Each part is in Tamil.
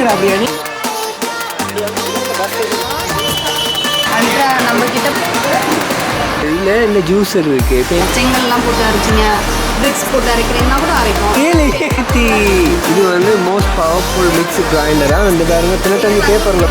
இருக்குடா பிரியாணி நம்ம கிட்ட இல்லை இந்த ஜூஸ் இருக்கு செங்கல்லாம் போட்டு அரைச்சிங்க பிரிக்ஸ் போட்டு அரைக்கிறீங்கன்னா கூட அரைக்கும். இது வந்து மோஸ்ட் பவர்ஃபுல் மிக்ஸ் கிரைண்டராக அந்த பாருங்க தினத்தஞ்சு பேப்பரில்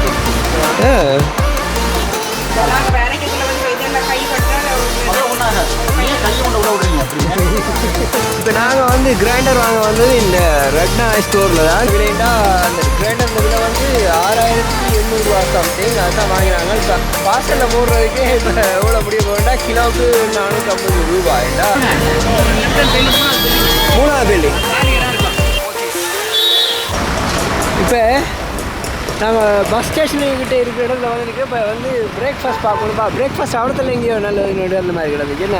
இப்போ நாங்கள் வந்து கிரைண்டர் வாங்க வந்தது இந்த ரெட்னா ஸ்டோரில் தான். இல்லைன்னா அந்த கிரைண்டர் விலை வந்து 6800 சம்திங் அதுதான் வாங்கினாங்க. இப்போ வாசலில் போடுறதுக்கே இப்போ எவ்வளோ முடிய போகிறா கிலோவுக்கு 450 ரூபாய்டா. 3ஆவது பில்டிங். இப்போ நாங்கள் பஸ் ஸ்டேஷனுக்கிட்ட இருக்கிற இடத்துல வந்து இப்போ வந்து பிரேக்ஃபாஸ்ட் பார்க்கணும்பா. பிரேக்ஃபாஸ்ட் அவ்வளோத்துல எங்கேயோ நல்லது அந்த மாதிரி கிடந்துச்சு. என்ன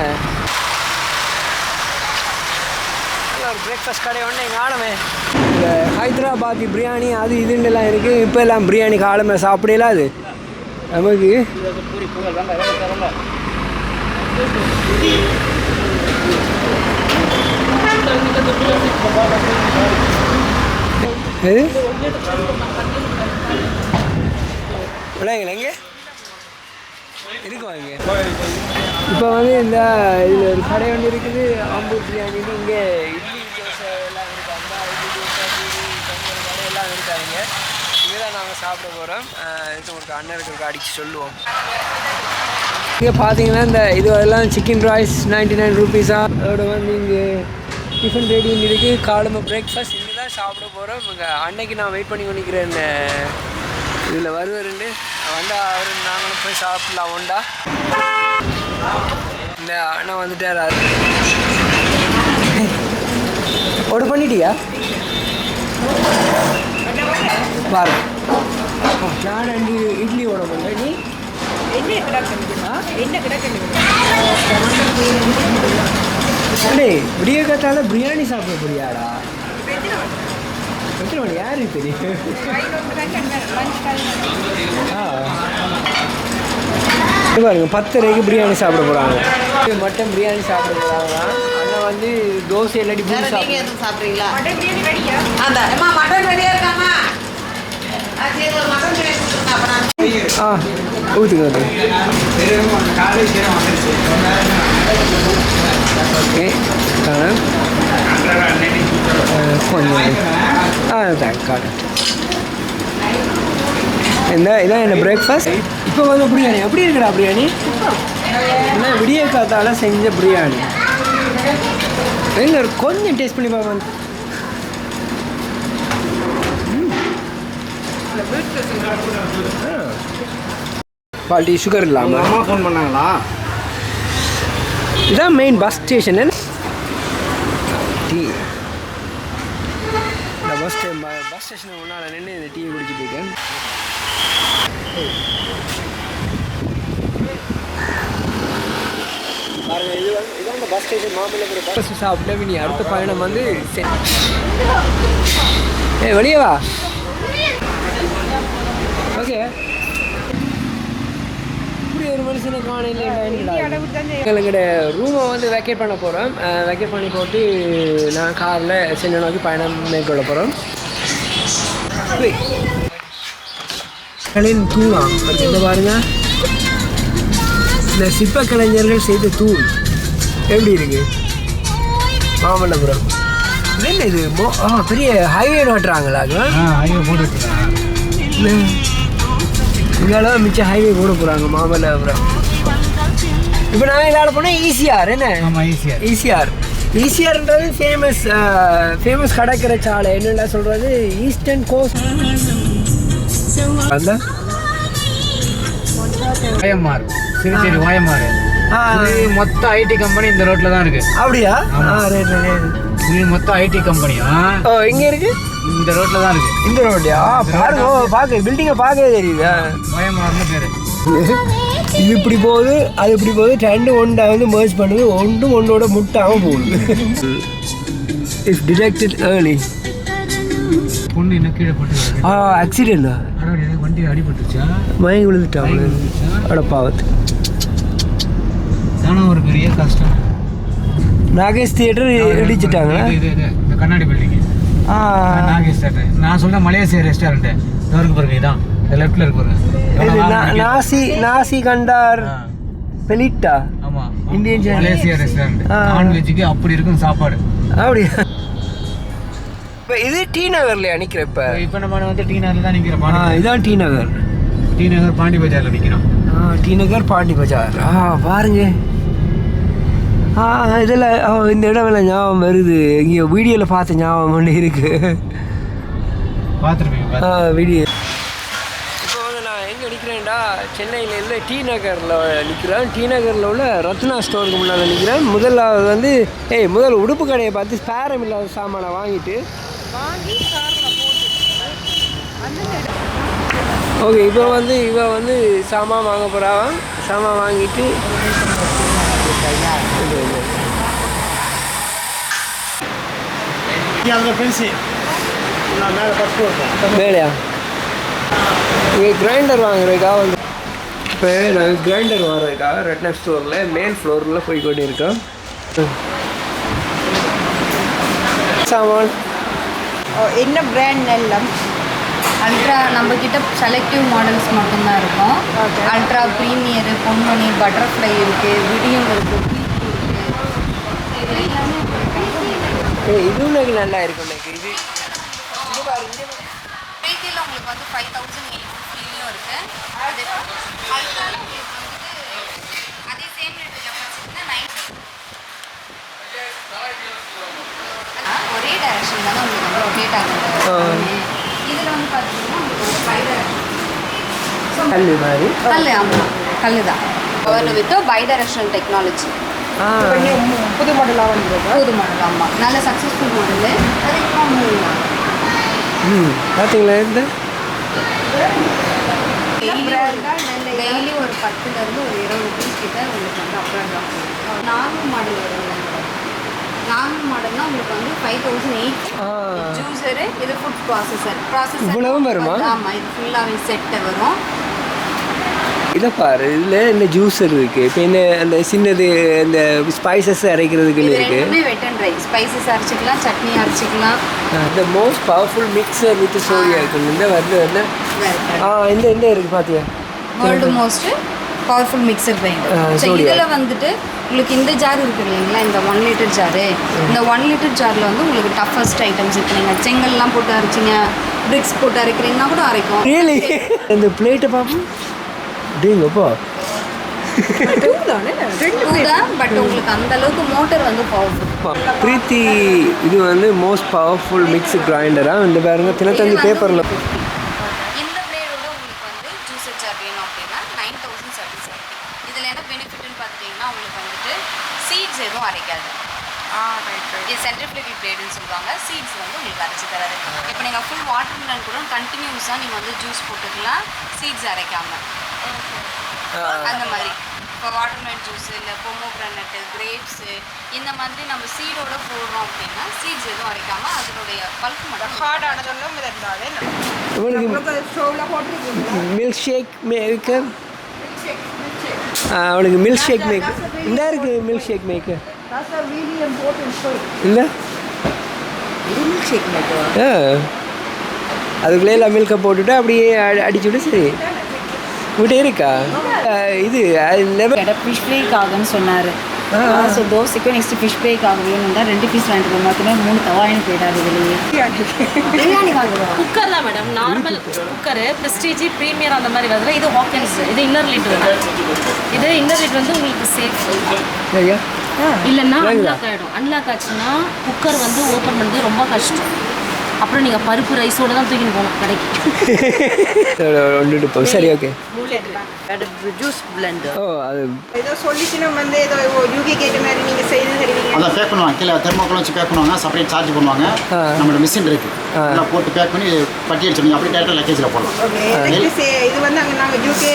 ஒரு பிரேக்ஃபாஸ்ட் கடை ஒன்று எங்கள் ஆடமே இந்த ஹைதராபாத்தி பிரியாணி அது இதுன்னெல்லாம் இருக்குது. இப்போ எல்லாம் பிரியாணி காலமே சாப்பிடலாம். அது நமக்கு எங்கே இருக்குவாங்க. இப்போ வந்து இந்த இதில் ஒரு கடை ஒன்று இருக்குது ஆம்பூர் பிரியாணின்னு. இங்கே இட்லி தோசை எல்லாம் இருக்காங்க. இட்லி தோசை பூரி பொங்கல் கடை எல்லாம் இருக்காங்க. இங்கே தான் நாங்கள் சாப்பிட போகிறோம். இது ஒரு அண்ணனுக்கு அடித்து சொல்லுவோம். இங்கே பார்த்தீங்கன்னா இந்த இதுவெல்லாம் சிக்கன் ரைஸ் 99 ரூபீஸாக. அதோட வந்து இங்கே டிஃபன் ரெடின்னு இருக்குது. காலமாக பிரேக்ஃபாஸ்ட் இங்கே தான் சாப்பிட போகிறோம். இங்கே அன்னைக்கு நான் வெயிட் பண்ணி கொண்டிருக்கிறேன். இதில் வருவாருண்டு வந்தா அவர் நாங்களும் போய் சாப்பிடலாம் உண்டா. இந்த அண்ணா வந்துட்டார். ஆர்டர் பண்ணிட்டியா பாரு. நான் 2 இட்லி ஆர்டர் பண்ணுறேன். நீ என்ன விடிய காத்தால பிரியாணி சாப்பிட போறியாடா? எத்தனை மணி யாருக்கு தெரியும்? பாருங்க 10:30 பிரியாணி சாப்பிட போகிறாங்க. மட்டன் பிரியாணி சாப்பிட போகிறாங்க. அண்ணன் வந்து தோசை இல்லாட்டி பூரி சாப்பிட்றீங்களா? ஊற்றுங்க ஓகே கொஞ்சம் காட்டு. இதான் என்ன பிரேக்ஃபாஸ்ட். இப்போ வந்து பிரியாணி எப்படி இருக்குடா பிரியாணி? என்ன விடிய காத்தால செஞ்ச பிரியாணி. எங்க கொஞ்சம் டேஸ்ட் பண்ணி பார்க்க. குவாலிட்டி சுகர் இல்லாமல். அம்மா ஃபோன் பண்ணாங்களா? இதான் மெயின் பஸ் ஸ்டேஷன். டீ இந்த பஸ் ஸ்டேஷன் ஒன்றால் நின்று இந்த டீயை குடிச்சிட்டு இருக்கேன். பாருங்கள் இது வந்து இதான் இந்த பஸ் ஸ்டேஷன். மாமல்லபுரம் பஸ் சாப்பிட்டு நீ அடுத்த பயணம் வந்து வெளியே வா. ஓகே இப்படி ஒரு மனுஷனை காணையில் எங்களுடைய ரூமை வந்து வெக்கேட் பண்ண போகிறோம். வெக்கேட் பண்ணி போட்டு நான் காரில் சென்னை நோக்கி பயணம் மேற்கொள்ள போகிறோம். தூளாம் இந்த பாருங்க இந்த சிற்ப கலைஞர்கள் செய்த தூள் எப்படி இருக்கு மாமல்லபுரம். என்ன இது பெரிய ஹைவே ஓட்டுறாங்களா? ஹைவே போட்டு இங்கெல்லாம் மிச்சம் ஹைவே போட போகிறாங்க மாமல்லபுரம். இப்போ நாங்கள் இதால் போனால் ஈசிஆர். என்ன ஈசிஆர்ன்றது ஃபேமஸ் கடற்கரை சாலை. என்னென்ன சொல்கிறது ஈஸ்டர்ன் கோஸ்ட். அந்த வாயமார் திருச்சேரி வாயமார் மொத்த ஐடி கம்பெனி இந்த ரோட்டில் தான் இருக்குது. அப்படியா? மொத்தம் ஐடி கம்பெனியா எங்கே இருக்குது? இந்த ரோட்டில் தான் இருக்குது. இந்த ரோட்லையா? பாருங்க பார்க்க பில்டிங்கை பார்க்கவே தெரியுது. வாயமார்னு பேர். இது இப்படி போகுது அது இப்படி போகுது. 2 ஒன்றை வந்து மர்ஜ் பண்ணுது. ஒன்றோட முட்டாமல் போகுது. If detected early. பொண்ணு என்ன கீழே போட்டு ஆக்சிடென்டா? வண்டி அடிபட்டுச்சா? மயங்கி விழுந்துட்டாங்க. அட பாவத்து. தானே ஒரு பெரிய கஷ்டம். நாகேஷ் தியேட்டர் இடிச்சிட்டாங்க. இந்த கண்ணாடி பில்டிங் நாகேஷ் தேட்டர். நான் சொல்ற மலேசியா ரெஸ்டாரண்ட் இருக்கு பாருங்க, இதான் லெஃப்ட்ல இருக்கு பாருங்க. நாசி கண்டார் பெலிட்டா. ஆமா, இந்தியன் மலேசியா ரெஸ்டாரண்ட். நான்வெஜ்ஜுக்கு அப்படி இருக்கும் சாப்பாடு. அப்படியா? இப்போ இது டி நகர்லையா நிற்கிற? இப்போ நம்ம வந்து டி நகர்ல தான் நிற்கிறோம். இதான் டி நகர். டி நகர் பாண்டி பஜார்ல நிற்கிறோம். டி நகர் பாண்டி பஜார். பாருங்க. இதில் இந்த இடம்ல ஞாபகம் வருது. இங்கே வீடியோவில் பார்த்த ஞாபகம் ஒன்று இருக்கு. பார்த்துருப்பீங்க வீடியோ. இப்போ வந்து நான் எங்கே நிற்கிறேன்டா, சென்னையில் இல்லை டி நகரில் நிற்கிறேன். டி நகரில் உள்ள ரத்னா ஸ்டோருக்கு முன்னால் நிற்கிறேன். முதலாவது வந்து முதல்ல உடுப்பு கடையை பார்த்து ஸ்பேரம் இல்லாத சாமானை வாங்கிட்டு ஓகே. இப்போ வந்து இவன் வந்து சாமான் வாங்க போகிறான். சாமான் வாங்கிட்டு வேலையா இங்கே கிரைண்டர் வாங்குறதுக்காக வந்து இப்போ நாங்கள் கிரைண்டர் வாங்குறதுக்காக ரெட்னா ஸ்டோரில் மெயின் ஃப்ளோரில் போய் கொண்டு இருக்கோம். சாமான் என்ன பிராண்ட் எல்லாம் அல்ட்ரா நம்மக்கிட்ட செலக்டிவ் மாடல்ஸ் மட்டும்தான் இருக்கும். அல்ட்ரா ப்ரீமியரு, பொன்மணி, பட்டர்ஃப்ளை இருக்குது, விடியம் இருக்குது, இதுவும் எனக்கு நல்லா இருக்கும். எனக்கு இது பிரீத்தியில் உங்களுக்கு வந்து 5850 இருக்குது. அதே சேம் ரேட் கெப்பாசிட்டினா 90. ஒரே டைரக்ஷன் தான் உங்களுக்கு வந்து ரொட்டேட் ஆகுது. இதில் வந்து பார்த்தீங்கன்னா உங்களுக்கு 5 டைரக்ஷன் கல் மாதிரி. ஆமாம், கல் தான். Power with bidirectional technology. புது மாடலாக வந்து புது மாடல். ஆமாம், நல்ல சக்ஸஸ்ஃபுல் மாடலு. அதுக்கப்புறம் பார்த்தீங்களா? இந்த டெய்லி ஒரு 10லேருந்து ஒரு 20 பீஸ் கிட்ட உங்களுக்கு வந்து அப்ராட் ஆகும். நார்மல் மாடல் வருது. நார்மல் மாடல்னால் உங்களுக்கு வந்து 5008 ஜூஸரு. இது ஃபுட் ப்ராசஸர். இவ்வளவும் வருமா? ஆமாம், இது ஃபுல்லாகவே செட்டு வரும். இதை பாரு, இதில் இந்த ஜூஸர் இருக்குது. இப்போ என்ன அந்த சின்னது இந்த ஸ்பைசஸ் அரைக்கிறதுக்குன்னு இருக்குது. வெட் அண்ட் ட்ரை ஸ்பைசஸ் அரைச்சிக்கலாம், சட்னி அரைச்சிக்கலாம். The most powerful mixer with சோடியா இருக்குது. இந்த வந்து என்ன இந்த இருக்குது பார்த்தியா? World most powerful mixer grinder. So இதில் வந்துட்டு உங்களுக்கு இந்த ஜார் இருக்குது இல்லைங்களா, இந்த 1 லிட்டர் ஜாரு. இந்த 1 லிட்டர் ஜாரில் வந்து உங்களுக்கு டஃபஸ்ட் ஐட்டம்ஸ் இருக்குது. நீங்கள் செங்கல்லாம் போட்டு அரைச்சிங்க, பிரிக்ஸ் போட்டு அரைக்கிறீங்கன்னா கூட அரைக்கும். ரியலி? இந்த பிளேட்டை பார்ப்போம். டேங்கப்பா, பட் உங்களுக்கு அந்த அளவுக்கு மோட்டர் வந்து பவர்ஃபுல். பிரீத்தி இது வந்து மோஸ்ட் பவர்ஃபுல் மிக்ஸ் கிரைண்டராக இந்த பாருங்க. தினத்தந்தி பேப்பரில் இந்த பிளேடோட உங்களுக்கு வந்து ஜூஸர் ஜார் வேணும் அப்படின்னா 9070. இதில் என்ன பெனிஃபிட்னு பார்த்துட்டிங்கன்னா உங்களுக்கு வந்துட்டு சீட்ஸ் எதுவும் அரைக்காது. இது சென்ட்ரிஃபியூகல் பிளேடுன்னு சொல்லுவாங்க. சீட்ஸ் வந்து உங்களுக்கு அரைச்சி தராது. இப்போ நீங்கள் ஃபுல் வாட்டர் மிலன் கூட கண்டினியூஸாக நீங்கள் வந்து ஜூஸ் போட்டுக்கலாம், சீட்ஸ் அரைக்காமல். அந்த மாதிரி இப்போ வாட்டர்மெலன் ஜூஸ் இல்லை பொமோகிரானட்டு, கிரேப்ஸு இந்த மாதிரி நம்ம சீடோட போடுறோம் அப்படின்னா சீட்ஸ் எதுவும் அரைக்காமல் அதனுடைய பல்க் மட்டும் ஹார்டானதெல்லாம் மில்க் ஷேக் மேக்கர். அவனுக்கு மில்க் ஷேக் மேக்கர் இந்த இருக்குது. மில்க் ஷேக் மேக்கர் இல்லை, மில்க் ஷேக் மேக்கர். அதுக்குள்ளே எல்லாம் மில்கை போட்டுவிட்டு அப்படியே அடிச்சுவிட்டு சரி விட்டே இருக்கா. இது ஃபிஷ் ஃப்ரைக்காகன்னு சொன்னார். ஸோ தோசைக்கும் நெக்ஸ்ட் ஃபிஷ் ஃப்ரைக்காக வேணும்னா 2 பீஸ் வாங்கிட்டு போய் மாற்றினா 3 தவாயின்னு போயிடாது. இதுலேயே பிரியாணி வாங்குவோம். குக்கர் தான் madam, normal cooker, Prestige, Premier அந்த மாதிரி வருதுல. இது ஹாக்கன்ஸ். இது இன்னர் லிட் வந்து இது இன்னர் லிட் வந்து உங்களுக்கு சேஃப். இல்லைன்னா அன்லாக் ஆகிடும். அன்லாக் ஆச்சுன்னா குக்கர் வந்து ஓப்பன் பண்ணுறது ரொம்ப கஷ்டம். அப்புறம் நீங்கள் பருப்பு ரைஸோடு தான் தூக்கின்னு போகணும் கடைக்கு. சரி, ஓகே. Juice Blender. அது ஏதோ சொல்லிச்சுன்னா வந்து ஏதோ யூகே கேட்ட மாதிரி நீங்கள் செய்து தருவீங்க. அதை பேக் பண்ணுவாங்க. கீழே தெர்மோக்கோல் வச்சு பேக் பண்ணுவாங்க. செப்பரேட் சார்ஜ் பண்ணுவாங்க. நம்மளோட மிஷின் இருக்குது, எல்லாம் போட்டு பேக் பண்ணி பட்டி அடிச்சு அப்படி டேரக்டாக லக்கேஜில் போடலாம். இது வந்து அங்கே நாங்கள் யூகே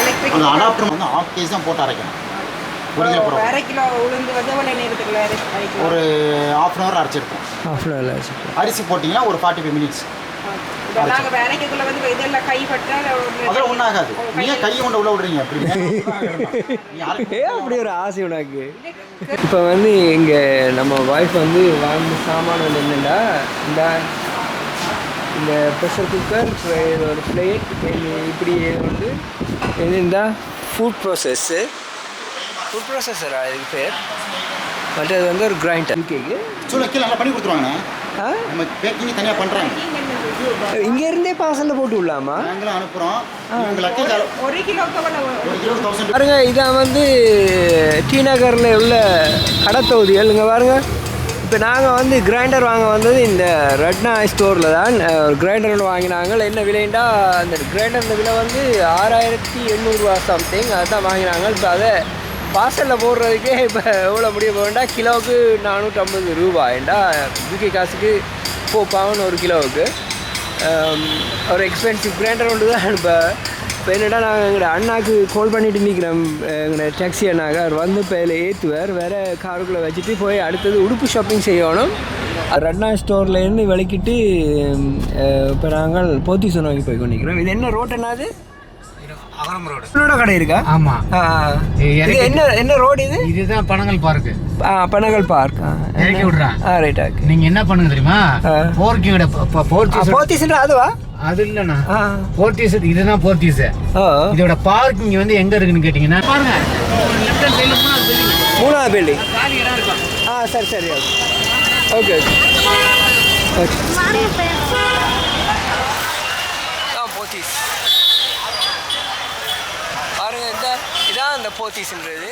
எலக்ட்ரிக் அந்த அடாப்டர் வந்து 1/2 kg தான் போட்டு அரைக்கணும். 1 கிலோ போடுறோம். 1/2 கிலோ உளுந்து வந்து எவ்வளோ நேரத்துக்குள்ள ஒரு 1/2 hour அரைச்சிருப்போம். half an hour ஆச்சு. அரிசி போட்டிங்கன்னா ஒரு 45 minutes. இப்போ நாங்கள் வேலைக்குள்ள வந்து இதெல்லாம் கைப்பட்டால் அதெல்லாம் ஒன்றும் ஆகாது. நீங்க கையை கொண்டு உள்ள விடுறீங்க அப்படி அப்படி ஒரு ஆசை உனக்கு. இப்போ வந்து இங்கே நம்ம ஒய்ஃப் வந்து வாங்கின சாமான் என்னென்னா இந்த ப்ரெஷர் குக்கர், ஒரு பிளேட், இப்படி வந்து இந்த ஃபுட் ப்ராசஸரு இதுக்கு பேர். மற்றது வந்து ஒரு கிரைண்டர். யூகேக்கு கீழே நல்லா பண்ணி கொடுத்துருவாங்கண்ணே. நம்ம பேக்கிங் தனியாக பண்ணுறாங்க. இங்கேருந்தே பார்சலில் போட்டு விடலாமா? நாங்களும் அனுப்புகிறோம். இவங்க லக்கேஜ் 1 கிலோக்கு 20,000 பாருங்க. இதான் வந்து டி நகரில் உள்ள கடத்தொகுதிகள். இங்கே பாருங்க. இப்போ நாங்கள் வந்து கிரைண்டர் வாங்க வந்தது இந்த ரட்னா ஸ்டோரில் தான். ஒரு கிரைண்டர் ஒன்று வாங்கினாங்க. என்ன விலைண்டா, அந்த கிரைண்டர் விலை வந்து 6,800 சம்திங். அதுதான் வாங்கினாங்க. இப்போ அதை பார்சலில் போடுறதுக்கே இப்போ எவ்வளோ முடிய போவேண்டா, கிலோவுக்கு 450 ரூபாய்ண்டா. யூகே காசுக்கு 4 பவுன் ஒரு கிலோவுக்கு. ஒரு எக்ஸ்பென்சிவ் கிரைண்டர் ஒன்று தான். இப்போ என்னடா நாங்கள் எங்களோட அண்ணாக்கு கால் பண்ணிட்டு நிற்கிறோம். எங்களோட டாக்ஸி அண்ணாக்கு அவர் வந்து இப்போ இதில் ஏற்றுவார். வேறு காருக்குள்ளே வச்சுட்டு போய் அடுத்தது உடுப்பு ஷாப்பிங் செய்யணும். ரட்னா ஸ்டோர்லேருந்து விளக்கிட்டு இப்போ நாங்கள் போத்தீஸ் நோக்கி போய் கொண்டிருக்கிறோம். இது என்ன ரோட் என்னது? அகரம் ரோடு. என்னோட கடை இருக்கா? ஆமா. என்ன ரோடு இது? இதுதான் பனங்கல் பார்க்கு. பனகல் பார்க். இறக்கி விடுறான். ரைட். ஓகே. நீங்க என்ன பண்ணுங்க தெரியுமா? போர்க்கியோட போத்தீஸ் அதுவா? அது இல்லண்ணா, போர்த்தீஸ். இதுதான் போர்த்தீஸ். இதோட பார்க்கிங் வந்து எங்க இருக்குன்னு கேட்டீங்கன்னா பாருங்க, லெஃப்ட் ஹேண்ட் சைடுல 3வது பில்டிங். காலி இடம் இருக்கும். சரி ஓகே. போத்தீஸ் பாருங்க. இதான் இந்த போத்தீஸ்ன்றது.